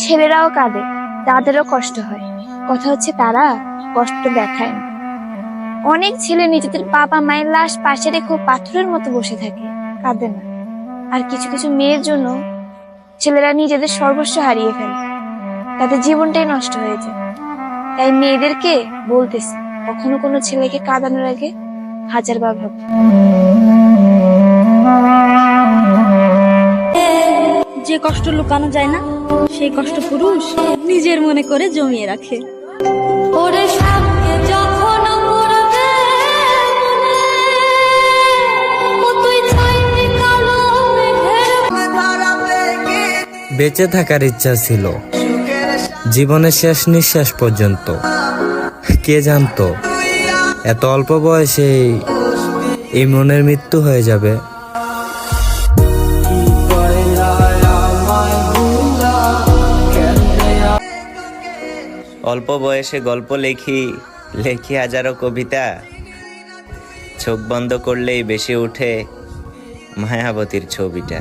ছেলেরাও কাঁদে, তাদেরও কষ্ট হয়। কথা হচ্ছে তারা কষ্ট দেখায় না। অনেক ছেলে নিজেদের বাবা মায়ের লাশ পাশে রেখে পাথরের মতো বসে থাকে, কাঁদে না। আর কিছু কিছু মেয়ের জন্য ছেলেরা নিজেদের সর্বস্ব হারিয়ে ফেলে, তাদের জীবনটাই নষ্ট হয়ে যায়। তাই মেয়েদেরকে বলতেছি, কখনো কোনো ছেলেকে কাঁদানোর আগে হাজারবার ভাবো। যে কষ্ট লুকানো যায় না, সেই কষ্ট পুরুষ নিজের মনে করে জমিয়ে রাখে। বেঁচে থাকার ইচ্ছা ছিল জীবনের শেষ নিঃশ্বাস পর্যন্ত। কে জানতো এত অল্প বয়সে এই মনের মৃত্যু হয়ে যাবে। অল্প বয়সে গল্প লেখি হাজারো কবিতা, চোখ বন্ধ করলেই বেশি উঠে মায়াবতীর ছবিটা।